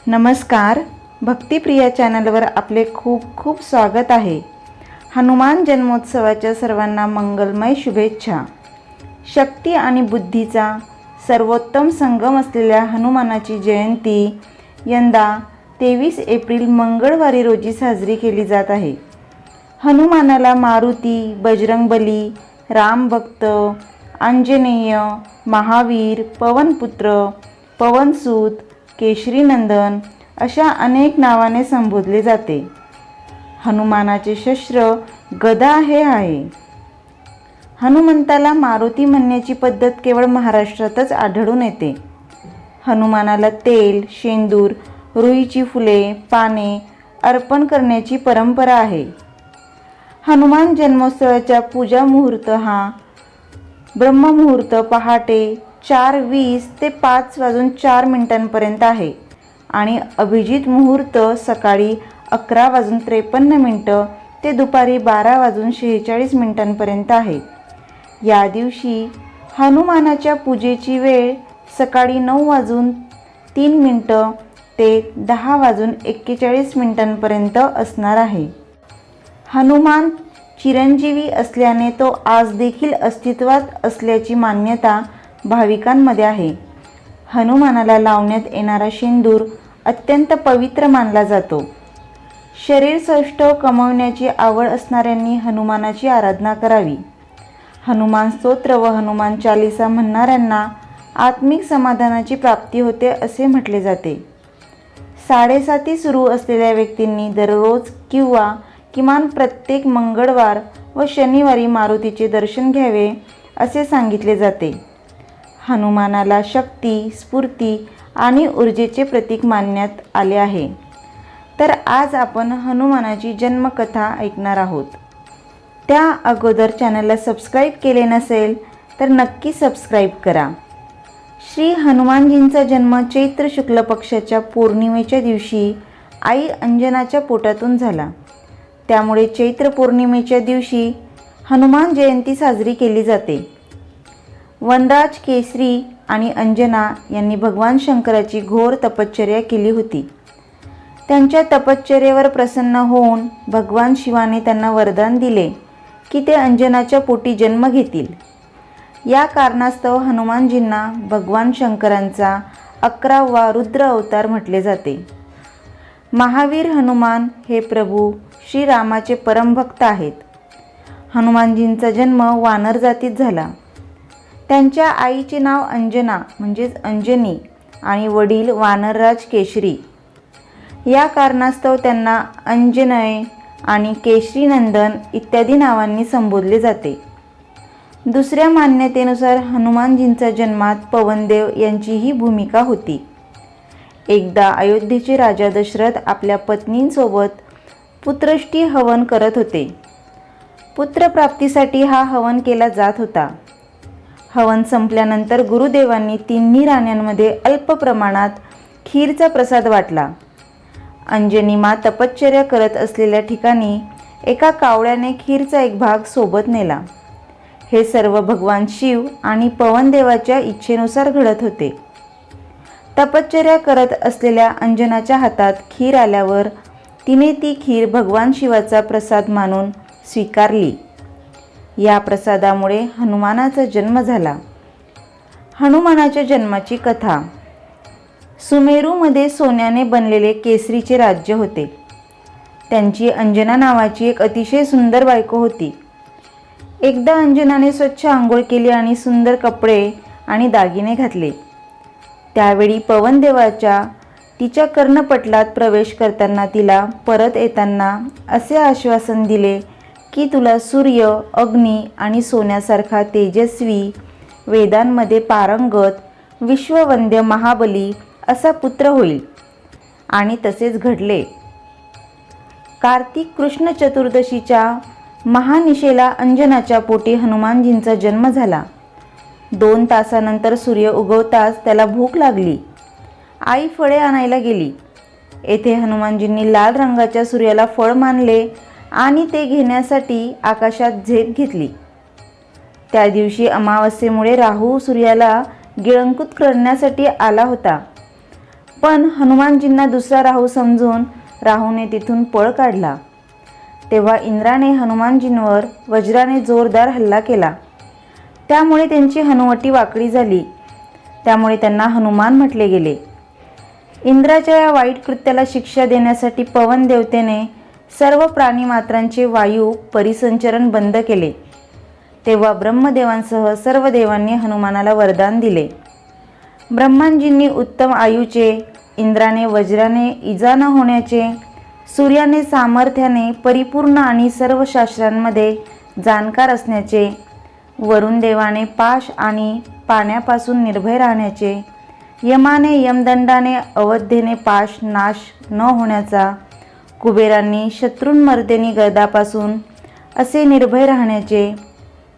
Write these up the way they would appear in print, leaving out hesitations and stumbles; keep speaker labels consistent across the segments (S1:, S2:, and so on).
S1: नमस्कार. भक्तिप्रिया चॅनलवर आपले खूप खूप स्वागत आहे. हनुमान जन्मोत्सवाच्या सर्वांना मंगलमय शुभेच्छा. शक्ती आणि बुद्धीचा सर्वोत्तम संगम असलेल्या हनुमानाची जयंती यंदा 23 एप्रिल मंगळवारी रोजी साजरी केली जात आहे. हनुमानाला मारुती, बजरंगबली, रामभक्त, आंजनेय, महावीर, पवनपुत्र, पवनसूत, केशरीनंदन अशा अनेक नावाने संबोधले जाते. हनुमानाचे शस्त्र गदा हे आहे. हनुमंताला मारुती म्हणण्याची पद्धत केवळ महाराष्ट्रातच आढळून येते. हनुमानाला तेल, शेंदूर, रुईची फुले, पाने अर्पण करण्याची परंपरा आहे. हनुमान जन्मोत्सवाचा पूजा मुहूर्त हा ब्रह्ममुहूर्त पहाटे 4:20 ते 5:04 आहे आणि अभिजित मुहूर्त सकाळी 11:53 ते दुपारी 12:46 आहे. या दिवशी हनुमानाच्या पूजेची वेळ सकाळी 9:03 ते 10:41 असणार आहे. हनुमान चिरंजीवी असल्याने तो आज देखील अस्तित्वात असल्याची मान्यता भाविकांमध्ये आहे. हनुमानाला लावण्यात येणारा शेंदूर अत्यंत पवित्र मानला जातो. शरीर सौष्ठव कमावण्याची आवड असणाऱ्यांनी हनुमानाची आराधना करावी. हनुमान स्तोत्र व हनुमान चालीसा म्हणणाऱ्यांना आत्मिक समाधानाची प्राप्ती होते असे म्हटले जाते. 7:30 सुरू असलेल्या व्यक्तींनी दररोज किंवा किमान प्रत्येक मंगळवार व शनिवारी मारुतीचे दर्शन घ्यावे असे सांगितले जाते. हनुमानाला शक्ती, स्फूर्ती आणि ऊर्जेचे प्रतीक मानण्यात आले आहे. तर आज आपण हनुमानाची जन्मकथा ऐकणार आहोत. त्या अगोदर चॅनलला सबस्क्राईब केले नसेल तर नक्की सबस्क्राईब करा. श्री हनुमानजींचा जन्म चैत्र शुक्ल पक्षाच्या पौर्णिमेच्या दिवशी आई अंजनाच्या पोटातून झाला. त्यामुळे चैत्र पौर्णिमेच्या दिवशी हनुमान जयंती साजरी केली जाते. वनराज केसरी आणि अंजना यांनी भगवान शंकराची घोर तपश्चर्या केली होती. त्यांच्या तपश्चर्येवर प्रसन्न होऊन भगवान शिवाने त्यांना वरदान दिले की ते अंजनाच्या पोटी जन्म घेतील. या कारणास्तव हनुमानजींना भगवान शंकरांचा 11वा रुद्र अवतार म्हटले जाते. महावीर हनुमान हे प्रभू श्रीरामाचे परमभक्त आहेत. हनुमानजींचा जन्म वानर जातीत झाला. त्यांच्या आईचे नाव अंजना म्हणजेच अंजनी आणि वडील वानरराज केशरी. या कारणास्तव त्यांना अंजनेय आणि केशरीनंदन इत्यादी नावांनी संबोधले जाते. दुसऱ्या मान्यतेनुसार हनुमानजींच्या जन्मात पवनदेव यांचीही भूमिका होती. एकदा अयोध्येचे राजा दशरथ आपल्या पत्नींसोबत पुत्रष्टी हवन करत होते. पुत्रप्राप्तीसाठी हा हवन केला जात होता. हवन संपल्यानंतर गुरुदेवांनी तिन्ही राण्यांमध्ये अल्प प्रमाणात खीरचा प्रसाद वाटला. अंजनी मा तपश्चर्या करत असलेल्या ठिकाणी एका कावळ्याने खीरचा एक भाग सोबत नेला. हे सर्व भगवान शिव आणि पवनदेवाच्या इच्छेनुसार घडत होते. तपश्चर्या करत असलेल्या अंजनाच्या हातात खीर आल्यावर तिने ती खीर भगवान शिवाचा प्रसाद मानून स्वीकारली. या प्रसादामुळे हनुमानाचा जन्म झाला. हनुमानाच्या जन्माची कथा. सुमेरूमध्ये सोन्याने बनलेले केसरीचे राज्य होते. त्यांची अंजना नावाची एक अतिशय सुंदर बायको होती. एकदा अंजनाने स्वच्छ आंघोळ केली आणि सुंदर कपडे आणि दागिने घातले. त्यावेळी पवनदेवाच्या तिच्या कर्णपटलात प्रवेश करताना तिला परत येताना असे आश्वासन दिले की तुला सूर्य, अग्नी आणि सोन्यासारखा तेजस्वी, वेदांमध्ये पारंगत, विश्ववंद्य महाबली असा पुत्र होईल. आणि तसेच घडले. कार्तिक कृष्ण चतुर्दशीच्या महानिशेला अंजनाच्या पोटी हनुमानजींचा जन्म झाला. 2 तासानंतर सूर्य उगवताच त्याला भूक लागली. आई फळे आणायला गेली. येथे हनुमानजींनी लाल रंगाच्या सूर्याला फळ मानले आणि ते घेण्यासाठी आकाशात झेप घेतली. त्या दिवशी अमावस्येमुळे राहू सूर्याला गिळंकृत करण्यासाठी आला होता. पण हनुमानजींना दुसरा राहू समजून राहूने तिथून पळ काढला। तेव्हा इंद्राने हनुमानजींवर वज्राने जोरदार हल्ला केला। त्यामुळे त्यांची हनुवटी वाकडी झाली। त्यामुळे त्यांना हनुमान म्हटले गेले। इंद्राच्या या वाईट कृत्याला शिक्षा देण्यासाठी पवन देवतेने सर्व प्राणीमात्रांचे वायू परिसंचरण बंद केले। तेव्हा ब्रह्मदेवांसह सर्व देवांनी हनुमानाला वरदान दिले। ब्रह्माजींनी उत्तम आयुचे, इंद्राने वज्राने इजा न होण्याचे, सूर्याने सामर्थ्याने परिपूर्ण आणि सर्व शास्त्रांमध्ये जाणकार असण्याचे, वरुण देवाने पाश आणि पाण्यापासून निर्भय राहण्याचे, यमाने यमदंडाने अवध्येने पाश नाश न होण्याचा, कुबेरांनी शत्रुंमर्दिनी गदापासून असे निर्भय राहण्याचे,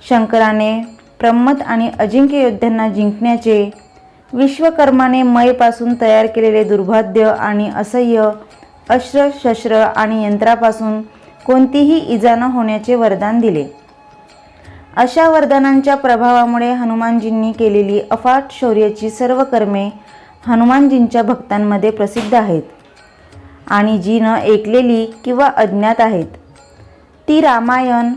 S1: शंकराने प्रमथ आणि अजिंक्य योद्ध्यांना जिंकण्याचे, विश्वकर्माने मयपासून तयार केलेले दुर्भाद्य आणि असह्य अस्त्र शस्त्र आणि यंत्रापासून कोणतीही इजा न होण्याचे वरदान दिले। अशा वरदानांच्या प्रभावामुळे हनुमानजींनी केलेली अफाट शौर्याची सर्व कर्मे हनुमानजींच्या भक्तांमध्ये प्रसिद्ध आहेत आणि जी न ऐकलेली किंवा अज्ञात आहेत ती रामायण,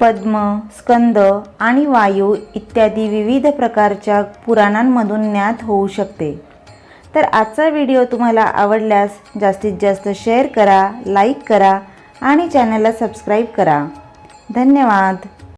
S1: पद्म, स्कंद आणि वायू इत्यादी विविध प्रकारच्या पुराणांमधून ज्ञात होऊ शकते। तर आजचा व्हिडिओ तुम्हाला आवडल्यास जास्तीत जास्त शेअर करा, लाईक करा आणि चॅनलला सबस्क्राईब करा। धन्यवाद।